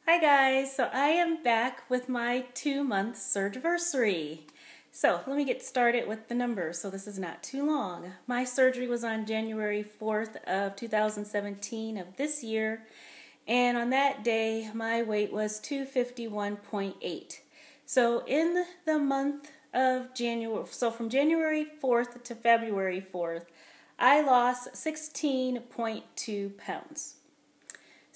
Hi guys, so I am back with my 2-month surgeversary. So let me get started with the numbers so this is not too long. My surgery was on January 4th of 2017 of this year, and on that day my weight was 251.8. So in the month of January, so from January 4th to February 4th, I lost 16.2 pounds.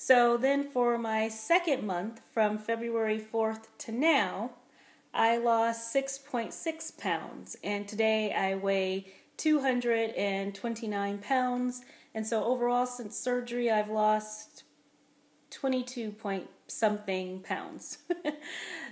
So then for my second month, from February 4th to now, I lost 6.6 pounds. And today I weigh 229 pounds. And so overall, since surgery, I've lost 22 point something pounds.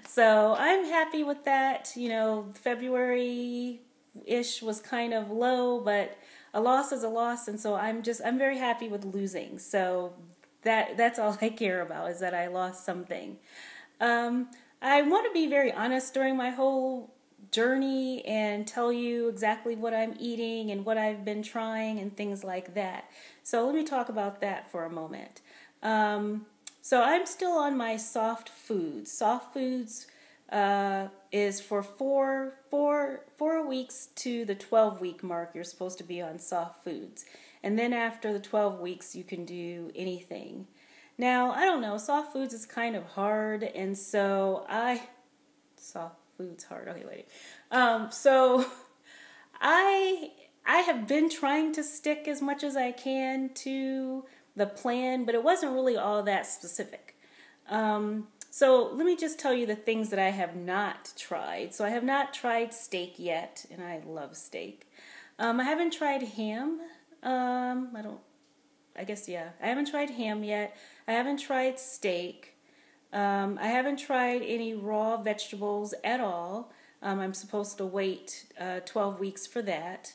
So I'm happy with that. You know, February-ish was kind of low, but a loss is a loss. And so I'm very happy with losing. So that's all I care about, is that I lost something. I want to be very honest during my whole journey and tell you exactly what I'm eating and what I've been trying and things like that. So let me talk about that for a moment. So I'm still on my soft foods. Soft foods is for four weeks to the 12-week mark. You're supposed to be on soft foods. And then after the 12 weeks, you can do anything. Now, I don't know, soft foods is kind of hard, and so soft foods hard, okay, wait. So I have been trying to stick as much as I can to the plan, but it wasn't really all that specific. So let me just tell you the things that I have not tried. So I have not tried steak yet, and I love steak. I haven't tried ham. I haven't tried ham yet. I haven't tried steak. I haven't tried any raw vegetables at all. I'm supposed to wait 12 weeks for that.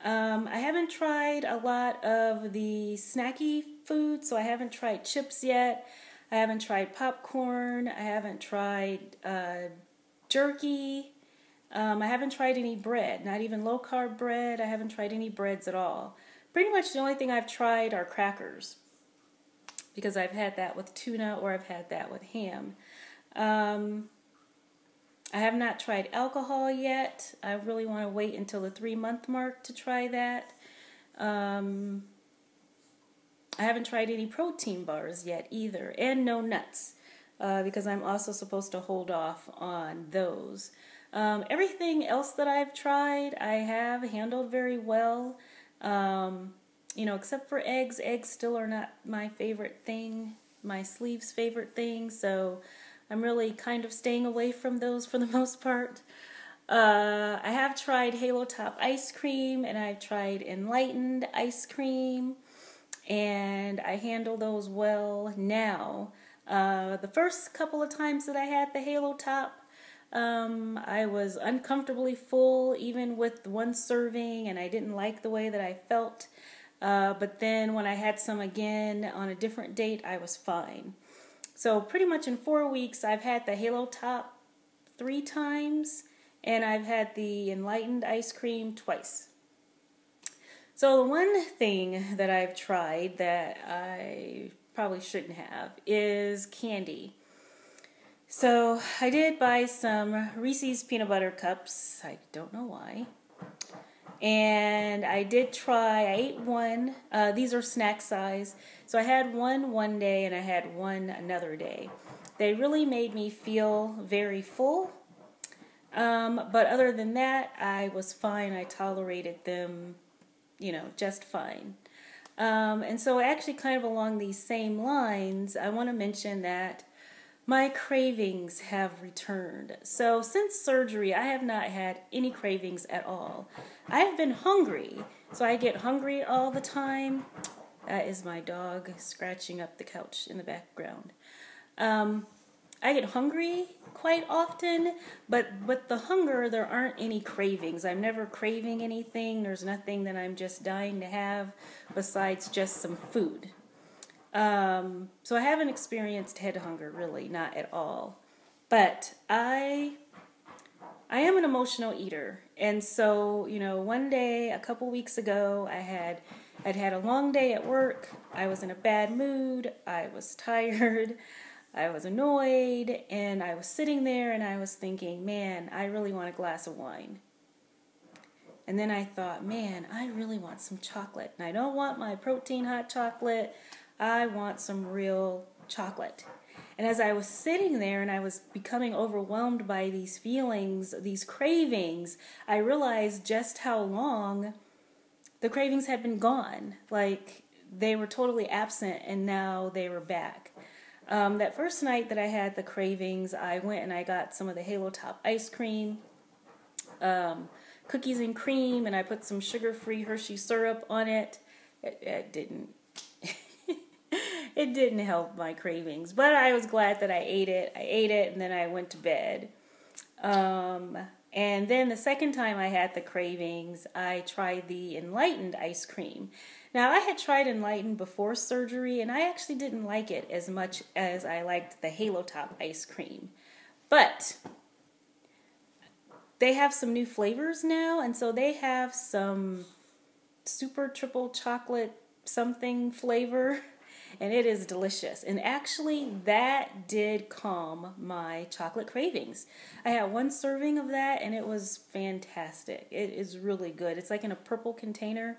I haven't tried a lot of the snacky food, so I haven't tried chips yet. I haven't tried popcorn. I haven't tried jerky. I haven't tried any bread, not even low-carb bread. I haven't tried any breads at all. Pretty much the only thing I've tried are crackers, because I've had that with tuna or I've had that with ham. I have not tried alcohol yet. I really want to wait until the 3-month mark to try that. I haven't tried any protein bars yet either, and no nuts, because I'm also supposed to hold off on those. Everything else that I've tried, I have handled very well. Except for eggs. Eggs still are not my favorite thing, my sleeve's favorite thing, so I'm really kind of staying away from those for the most part. I have tried Halo Top ice cream, and I've tried Enlightened ice cream, and I handle those well now. The first couple of times that I had the Halo Top, I was uncomfortably full even with one serving, and I didn't like the way that I felt. But then when I had some again on a different date, I was fine. So pretty much in 4 weeks, I've had the Halo Top 3 times, and I've had the Enlightened ice cream twice. So the one thing that I've tried that I probably shouldn't have is candy. So I did buy some Reese's peanut butter cups. I don't know why. And I ate one. These are snack size. So I had one day and I had one another day. They really made me feel very full. But other than that, I was fine. I tolerated them, just fine. And so actually kind of along these same lines, I want to mention that my cravings have returned. So since surgery, I have not had any cravings at all. I have been hungry, so I get hungry all the time. That is my dog scratching up the couch in the background. I get hungry quite often, but with the hunger, there aren't any cravings. I'm never craving anything. There's nothing that I'm just dying to have besides just some food. So I haven't experienced head hunger, really, not at all. But I am an emotional eater. And so, one day, a couple weeks ago, I'd had a long day at work. I was in a bad mood. I was tired. I was annoyed, and I was sitting there and I was thinking, man, I really want a glass of wine. And then I thought, man, I really want some chocolate. And I don't want my protein hot chocolate. I want some real chocolate. And as I was sitting there and I was becoming overwhelmed by these feelings, these cravings, I realized just how long the cravings had been gone. Like, they were totally absent and now they were back. That first night that I had the cravings, I went and I got some of the Halo Top ice cream, cookies and cream, and I put some sugar-free Hershey syrup on it. It didn't it didn't help my cravings, but I was glad that I ate it. I ate it and then I went to bed. And then the second time I had the cravings, I tried the Enlightened ice cream. Now, I had tried Enlightened before surgery, and I actually didn't like it as much as I liked the Halo Top ice cream. But they have some new flavors now, and so they have some super triple chocolate something flavor, and it is delicious. And actually, that did calm my chocolate cravings. I had one serving of that, and it was fantastic. It is really good. It's like in a purple container.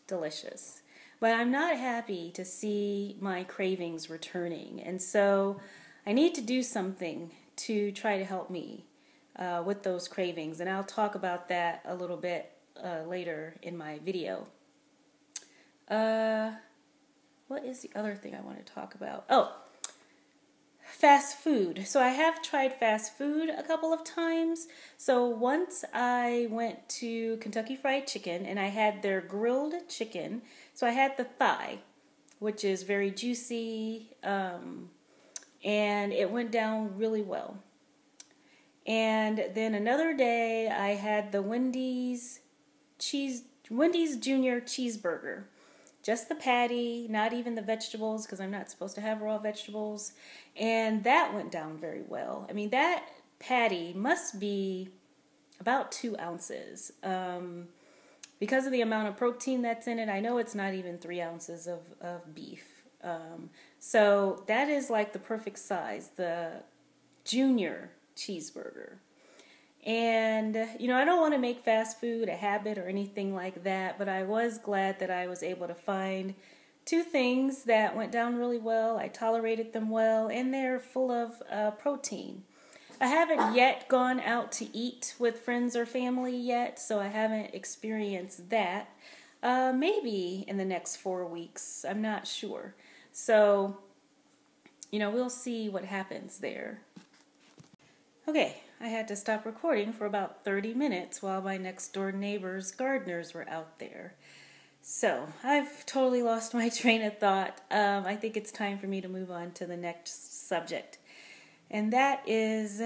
Delicious. But I'm not happy to see my cravings returning, and so I need to do something to try to help me with those cravings, and I'll talk about that a little bit later in my video. What is the other thing I want to talk about? Oh, fast food. So I have tried fast food a couple of times. So once I went to Kentucky Fried Chicken and I had their grilled chicken. So I had the thigh, which is very juicy, and it went down really well. And then another day I had the Wendy's Junior Cheeseburger. Just the patty, not even the vegetables, because I'm not supposed to have raw vegetables. And that went down very well. I mean, that patty must be about 2 ounces. Because of the amount of protein that's in it, I know it's not even 3 ounces of beef. So that is like the perfect size, the Junior Cheeseburger. And, I don't want to make fast food a habit or anything like that, but I was glad that I was able to find 2 things that went down really well. I tolerated them well, and they're full of protein. I haven't yet gone out to eat with friends or family yet, so I haven't experienced that. Maybe in the next 4 weeks. I'm not sure. So, we'll see what happens there. Okay, I had to stop recording for about 30 minutes while my next door neighbor's gardeners were out there. So, I've totally lost my train of thought. I think it's time for me to move on to the next subject. And that is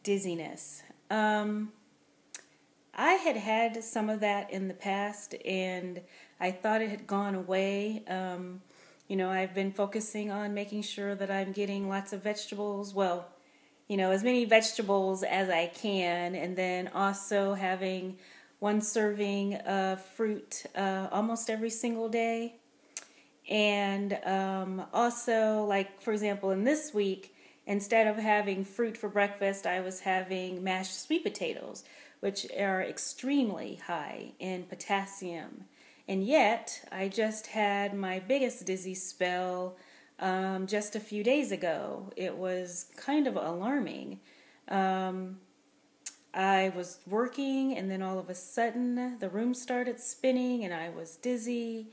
dizziness. I had some of that in the past, and I thought it had gone away. I've been focusing on making sure that I'm getting lots of vegetables. Well, as many vegetables as I can, and then also having 1 serving of fruit almost every single day. And also, like, for example, in this week, instead of having fruit for breakfast, I was having mashed sweet potatoes, which are extremely high in potassium. And yet, I just had my biggest dizzy spell just a few days ago. It was kind of alarming. I was working, and then all of a sudden the room started spinning, and I was dizzy.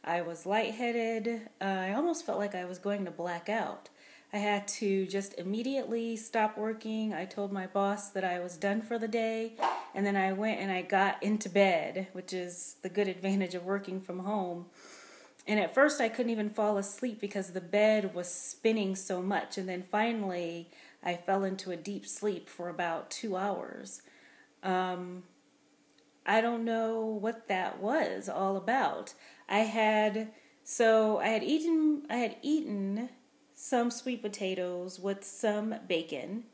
I was lightheaded. I almost felt like I was going to black out. I had to just immediately stop working. I told my boss that I was done for the day, and then I went and I got into bed, which is the good advantage of working from home. And at first I couldn't even fall asleep because the bed was spinning so much. And then finally I fell into a deep sleep for about 2 hours. I don't know what that was all about. I had eaten some sweet potatoes with some bacon.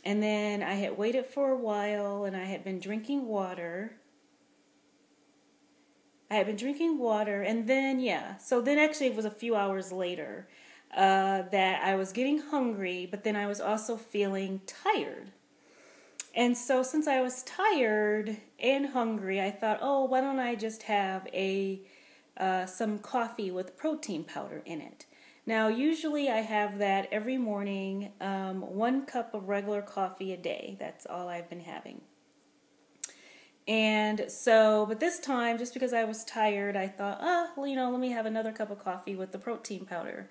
And then I had waited for a while, and I had been drinking water. And then, so then actually it was a few hours later. that I was getting hungry, but then I was also feeling tired. And so since I was tired and hungry, I thought, oh, why don't I just have some coffee with protein powder in it. Now, usually I have that every morning, 1 cup of regular coffee a day. That's all I've been having. And so, but this time, just because I was tired, I thought, let me have another cup of coffee with the protein powder.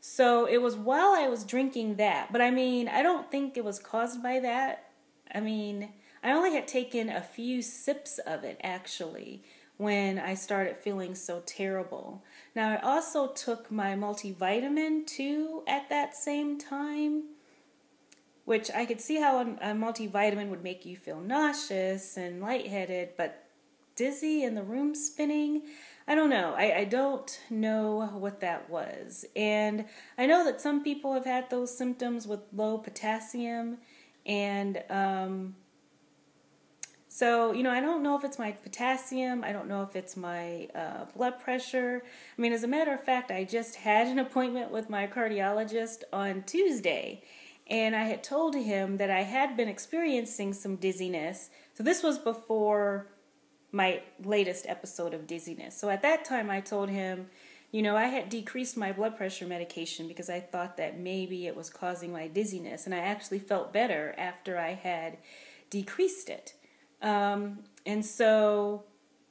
So it was while I was drinking that, but I don't think it was caused by that. I only had taken a few sips of it, actually, when I started feeling so terrible. Now, I also took my multivitamin, too, at that same time, which I could see how a multivitamin would make you feel nauseous and lightheaded, but dizzy and the room spinning, I don't know. I don't know what that was. And I know that some people have had those symptoms with low potassium, and so, I don't know if it's my potassium. I don't know if it's my blood pressure. As a matter of fact, I just had an appointment with my cardiologist on Tuesday, and I had told him that I had been experiencing some dizziness. So this was before my latest episode of dizziness. So at that time, I told him, I had decreased my blood pressure medication because I thought that maybe it was causing my dizziness, and I actually felt better after I had decreased it. And so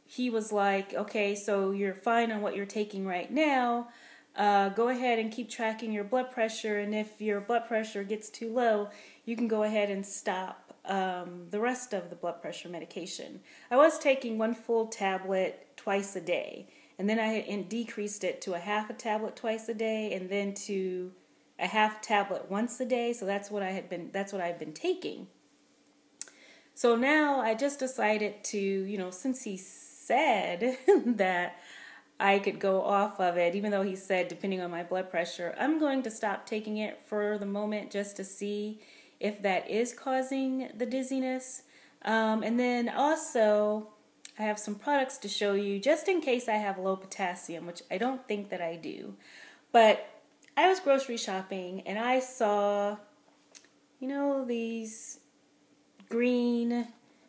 he was like, okay, so you're fine on what you're taking right now. Go ahead and keep tracking your blood pressure, and if your blood pressure gets too low, you can go ahead and stop the rest of the blood pressure medication. I was taking 1 full tablet twice a day, and then I had decreased it to a half a tablet twice a day, and then to a half tablet once a day. So that's what I've been taking. So now I just decided to, since he said that I could go off of it, even though he said depending on my blood pressure, I'm going to stop taking it for the moment just to see if that is causing the dizziness. And then also, I have some products to show you just in case I have low potassium, which I don't think that I do. But I was grocery shopping and I saw, these green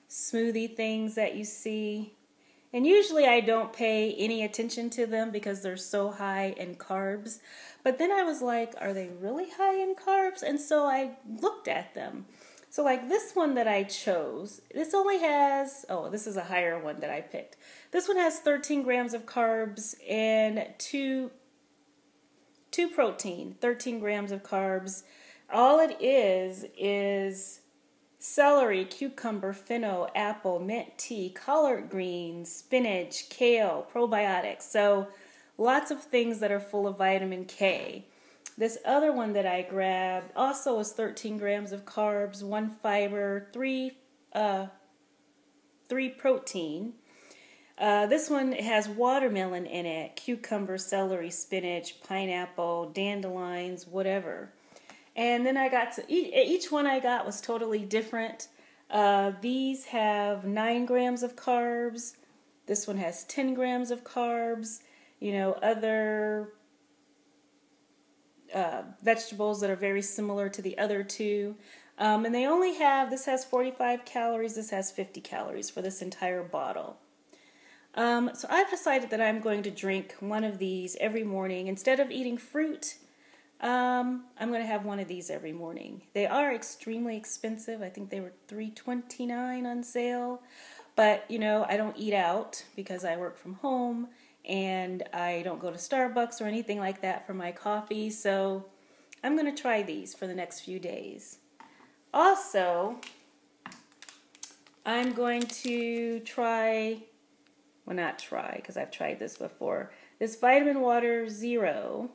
smoothie things that you see. And usually I don't pay any attention to them because they're so high in carbs. But then I was like, are they really high in carbs? And so I looked at them. So like this one that I chose, this only has, this is a higher one that I picked. This one has 13 grams of carbs and 2 protein, 13 grams of carbs. All it is celery, cucumber, fennel, apple, mint tea, collard greens, spinach, kale, probiotics. So lots of things that are full of vitamin K. This other one that I grabbed also is 13 grams of carbs, 1 fiber, 3 protein. This one has watermelon in it, cucumber, celery, spinach, pineapple, dandelions, whatever. And then I got each one I got was totally different. These have 9 grams of carbs. This one has 10 grams of carbs. Other vegetables that are very similar to the other two. And they only have, this has 45 calories, this has 50 calories for this entire bottle. So I've decided that I'm going to drink one of these every morning. Instead of eating fruit, I'm going to have one of these every morning. They are extremely expensive. I think they were $3.29 on sale. But, I don't eat out because I work from home and I don't go to Starbucks or anything like that for my coffee. So I'm going to try these for the next few days. Also, I'm going to try, not try because I've tried this before, this Vitamin Water Zero.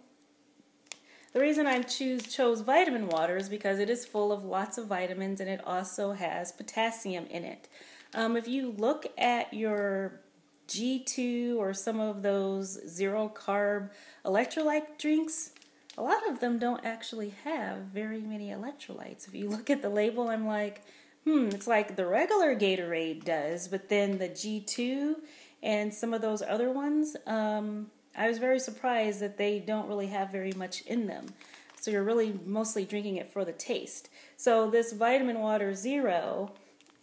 The reason I chose vitamin water is because it is full of lots of vitamins and it also has potassium in it. If you look at your G2 or some of those zero-carb electrolyte drinks, a lot of them don't actually have very many electrolytes. If you look at the label, I'm like, it's like the regular Gatorade does, but then the G2 and some of those other ones, I was very surprised that they don't really have very much in them. So you're really mostly drinking it for the taste. So this Vitamin Water Zero,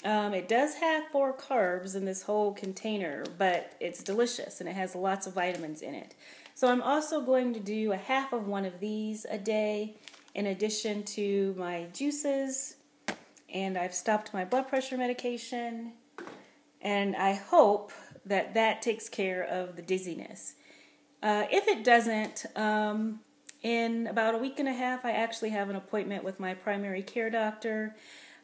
it does have 4 carbs in this whole container, but it's delicious and it has lots of vitamins in it. So I'm also going to do a half of one of these a day in addition to my juices, and I've stopped my blood pressure medication, and I hope that that takes care of the dizziness. If it doesn't, in about a week and a half, I actually have an appointment with my primary care doctor.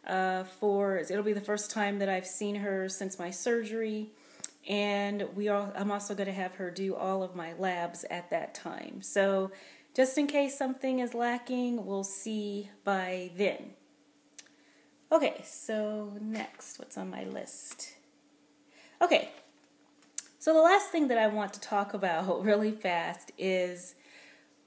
It'll be the first time that I've seen her since my surgery, and I'm also going to have her do all of my labs at that time. So just in case something is lacking, we'll see by then. Okay, so next, what's on my list? Okay, so the last thing that I want to talk about really fast is,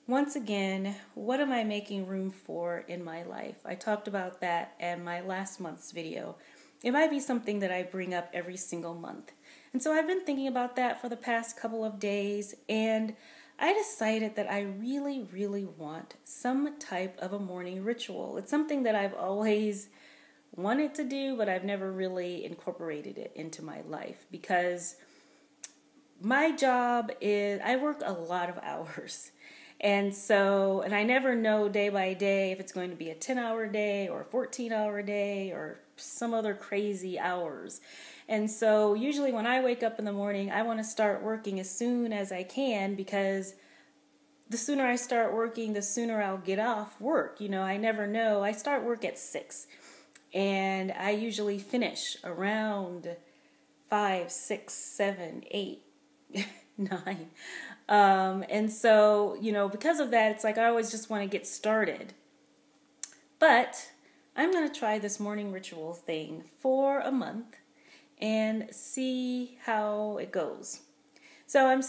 once again, what am I making room for in my life? I talked about that in my last month's video. It might be something that I bring up every single month. And so I've been thinking about that for the past couple of days, and I decided that I really, really want some type of a morning ritual. It's something that I've always wanted to do, but I've never really incorporated it into my life because my job is, I work a lot of hours. And I never know day by day if it's going to be a 10-hour day or a 14-hour day or some other crazy hours. And so usually when I wake up in the morning, I want to start working as soon as I can, because the sooner I start working, the sooner I'll get off work. I never know. I start work at 6, and I usually finish around 5, 6, 7, 8, 9. And so, because of that, it's like I always just want to get started. But I'm going to try this morning ritual thing for a month and see how it goes. So I'm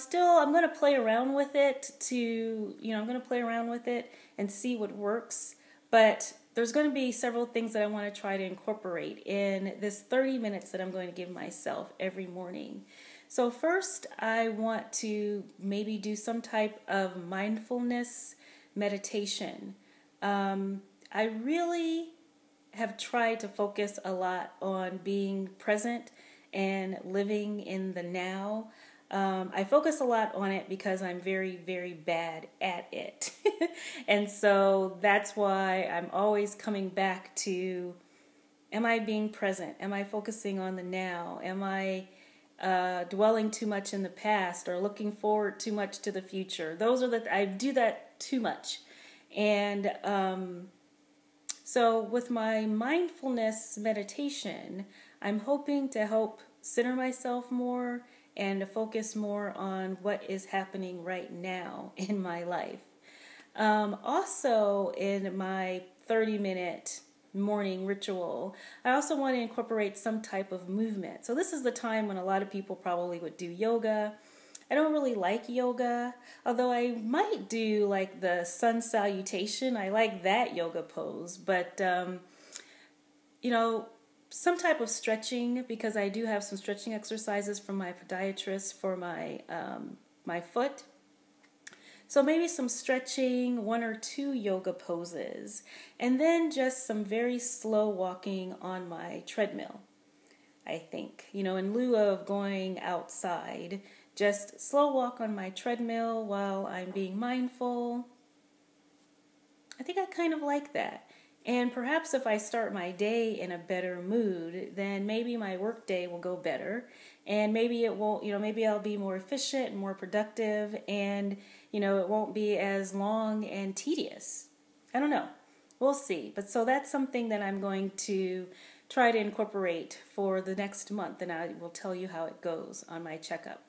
going to play around with it I'm going to play around with it and see what works. But there's going to be several things that I want to try to incorporate in this 30 minutes that I'm going to give myself every morning. So first, I want to maybe do some type of mindfulness meditation. I really have tried to focus a lot on being present and living in the now. I focus a lot on it because I'm very, very bad at it. And so that's why I'm always coming back to, am I being present? Am I focusing on the now? Am I dwelling too much in the past or looking forward too much to the future? I do that too much. And so with my mindfulness meditation, I'm hoping to help center myself more and to focus more on what is happening right now in my life. Also, in my 30-minute morning ritual, I also want to incorporate some type of movement. So this is the time when a lot of people probably would do yoga. I don't really like yoga, although I might do like the sun salutation. I like that yoga pose, but some type of stretching, because I do have some stretching exercises from my podiatrist for my my foot. So maybe some stretching, 1 or 2 yoga poses, and then just some very slow walking on my treadmill, I think. In lieu of going outside, just slow walk on my treadmill while I'm being mindful. I think I kind of like that. And perhaps if I start my day in a better mood, then maybe my work day will go better. And maybe it won't, maybe I'll be more efficient and more productive, and, it won't be as long and tedious. I don't know. We'll see. But so that's something that I'm going to try to incorporate for the next month, and I will tell you how it goes on my checkup.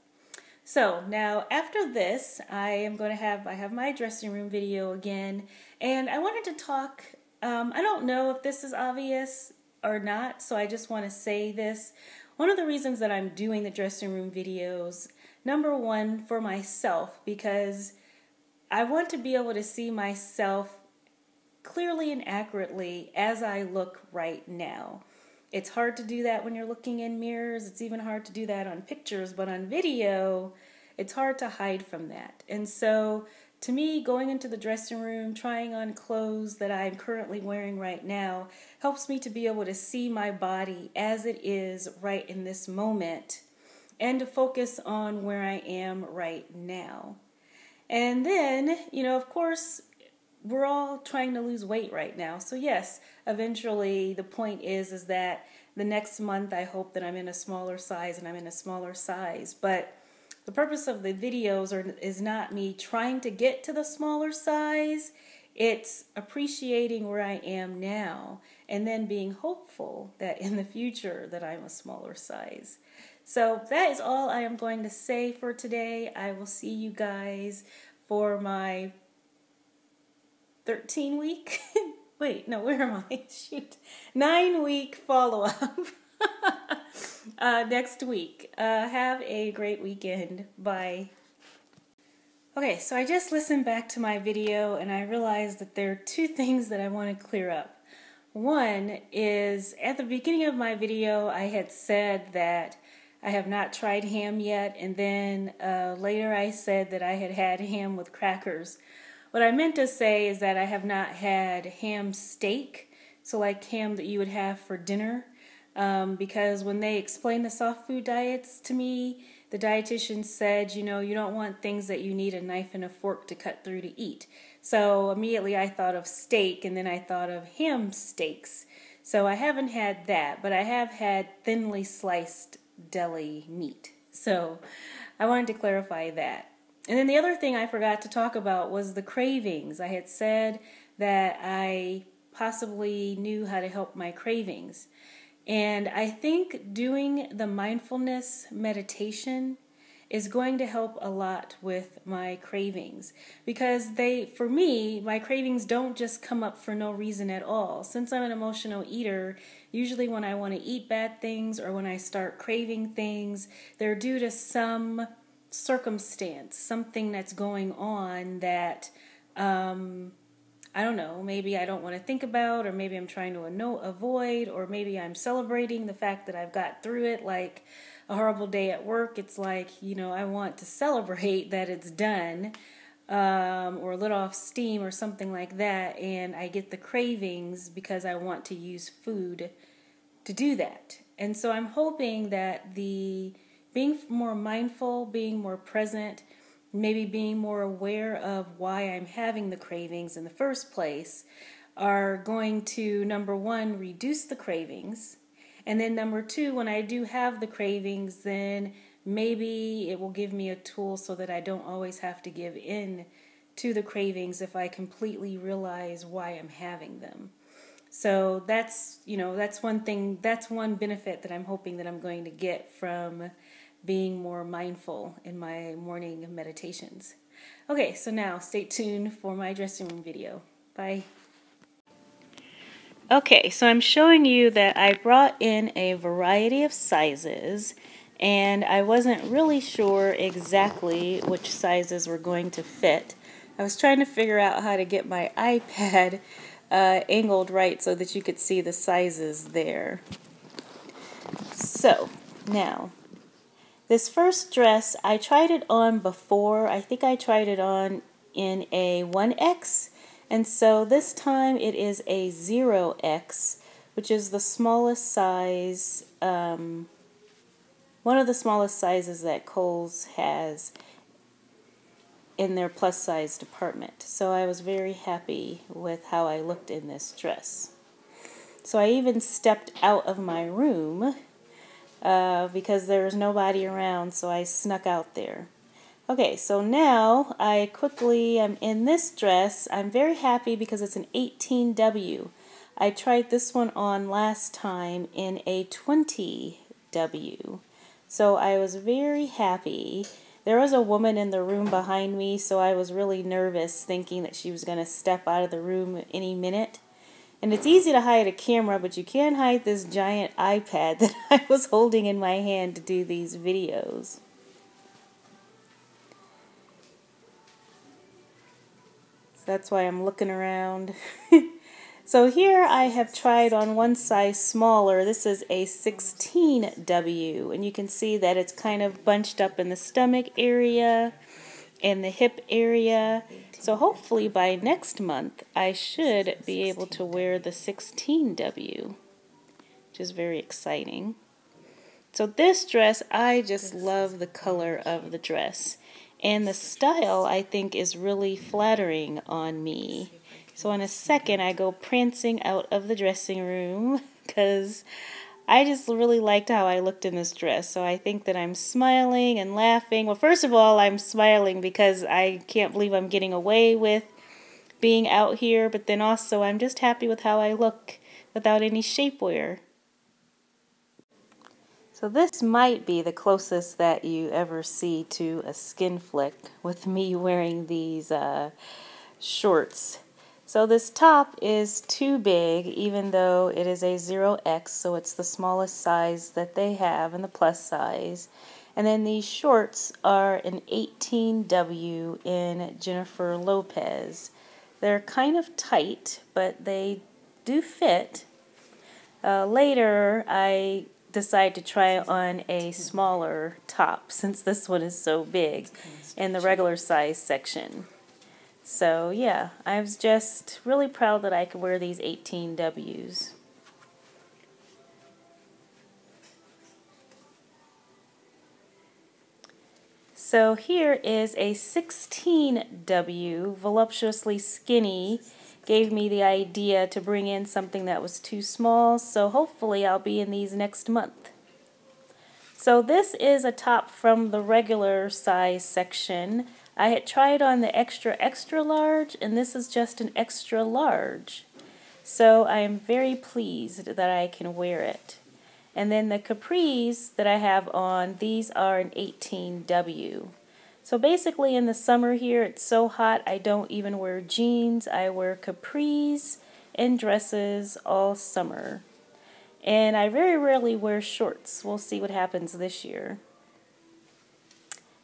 So now after this, I have my dressing room video again, and I wanted to talk, I don't know if this is obvious or not, so I just want to say this. One of the reasons that I'm doing the dressing room videos, number one, for myself, because I want to be able to see myself clearly and accurately as I look right now. It's hard to do that when you're looking in mirrors. It's even hard to do that on pictures, but on video, it's hard to hide from that. And so to me, going into the dressing room, trying on clothes that I'm currently wearing right now, helps me to be able to see my body as it is right in this moment and to focus on where I am right now. And then, of course, we're all trying to lose weight right now. So yes, eventually the point is that the next month I hope that I'm in a smaller size and I'm in a smaller size. But the purpose of the videos is not me trying to get to the smaller size. It's appreciating where I am now and then being hopeful that in the future that I'm a smaller size. So that is all I am going to say for today. I will see you guys for my 13-week, wait, no, where am I? Shoot, 9-week follow-up next week. Have a great weekend. Bye. Okay, so I just listened back to my video and I realized that there are two things that I want to clear up. One is, at the beginning of my video, I had said that I have not tried ham yet, and then later I said that I had had ham with crackers. What I meant to say is that I have not had ham steak, so like ham that you would have for dinner, because when they explained the soft food diets to me, the dietitian said, you don't want things that you need a knife and a fork to cut through to eat. So immediately I thought of steak, and then I thought of ham steaks. So I haven't had that, but I have had thinly sliced deli meat. So I wanted to clarify that. And then the other thing I forgot to talk about was the cravings. I had said that I possibly knew how to help my cravings. And I think doing the mindfulness meditation is going to help a lot with my cravings. Because for me, my cravings don't just come up for no reason at all. Since I'm an emotional eater, usually when I want to eat bad things or when I start craving things, they're due to some circumstance, something that's going on that I don't know, maybe I don't want to think about, or maybe I'm trying to avoid, or maybe I'm celebrating the fact that I've got through it, like a horrible day at work. It's like, I want to celebrate that it's done, or let off steam or something like that, and I get the cravings because I want to use food to do that. And so I'm hoping that being more mindful, being more present, maybe being more aware of why I'm having the cravings in the first place are going to, number one, reduce the cravings. And then number two, when I do have the cravings, then maybe it will give me a tool so that I don't always have to give in to the cravings if I completely realize why I'm having them. So that's one thing, that's one benefit that I'm hoping that I'm going to get from being more mindful in my morning meditations. Okay, so now stay tuned for my dressing room video. Bye. Okay, so I'm showing you that I brought in a variety of sizes, and I wasn't really sure exactly which sizes were going to fit. I was trying to figure out how to get my iPad angled right so that you could see the sizes there. So, now, this first dress, I tried it on before. I think I tried it on in a 1X, and so this time it is a 0X, which is the smallest size, one of the smallest sizes that Kohl's has in their plus size department. So I was very happy with how I looked in this dress. So I even stepped out of my room because there was nobody around, so I snuck out there. Okay, so now I quickly am in this dress. I'm very happy because it's an 18W. I tried this one on last time in a 20W. So I was very happy. There was a woman in the room behind me, so I was really nervous thinking that she was going to step out of the room any minute. And it's easy to hide a camera, but you can't hide this giant iPad that I was holding in my hand to do these videos. So that's why I'm looking around. So here I have tried on one size smaller. This is a 16W, and you can see that it's kind of bunched up in the stomach area and the hip area. So hopefully by next month I should be able to wear the 16W, which is very exciting. So this dress, I just love the color of the dress, and the style I think is really flattering on me. So in a second I go prancing out of the dressing room because I just really liked how I looked in this dress. So I think that I'm smiling and laughing. Well, first of all, I'm smiling because I can't believe I'm getting away with being out here, but then also I'm just happy with how I look without any shapewear. So this might be the closest that you ever see to a skin flick with me wearing these shorts. So this top is too big, even though it is a 0X, so it's the smallest size that they have in the plus size. And then these shorts are an 18W in Jennifer Lopez. They're kind of tight, but they do fit. Later, I decide to try on a smaller top since this one is so big in the regular size section. So yeah, I was just really proud that I could wear these 18Ws. So here is a 16W, voluptuously skinny. Gave me the idea to bring in something that was too small, so hopefully I'll be in these next month. So this is a top from the regular size section. I had tried on the extra large, and this is just an extra large. So I am very pleased that I can wear it. And then the capris that I have on, these are an 18W. So basically in the summer here, it's so hot I don't even wear jeans. I wear capris and dresses all summer. And I very rarely wear shorts. We'll see what happens this year.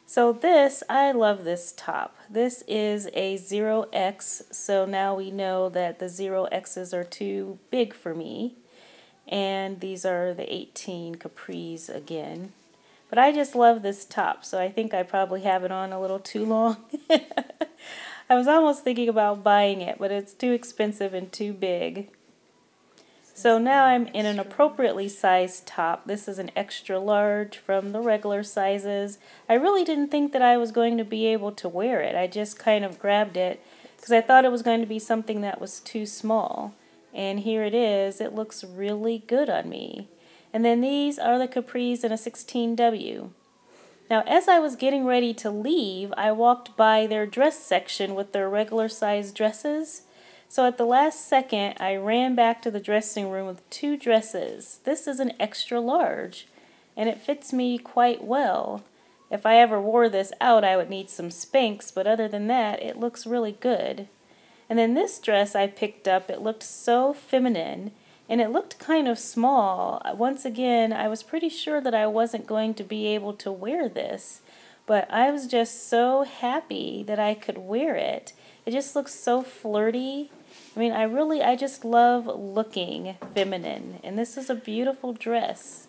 So this, I love this top. This is a 0X, so now we know that the 0Xs are too big for me. And these are the 18 capris again. But I just love this top, so I think I probably have it on a little too long. I was almost thinking about buying it, but it's too expensive and too big. So now I'm in an appropriately sized top. This is an extra large from the regular sizes. I really didn't think that I was going to be able to wear it. I just kind of grabbed it because I thought it was going to be something that was too small. And here it is. It looks really good on me. And then these are the capris in a 16W. Now as I was getting ready to leave, I walked by their dress section with their regular size dresses. So at the last second, I ran back to the dressing room with two dresses. This is an extra large, and it fits me quite well. If I ever wore this out, I would need some Spanx, but other than that, it looks really good. And then this dress I picked up, it looked so feminine, and it looked kind of small. Once again, I was pretty sure that I wasn't going to be able to wear this, but I was just so happy that I could wear it. It just looks so flirty. I mean, I just love looking feminine, and this is a beautiful dress.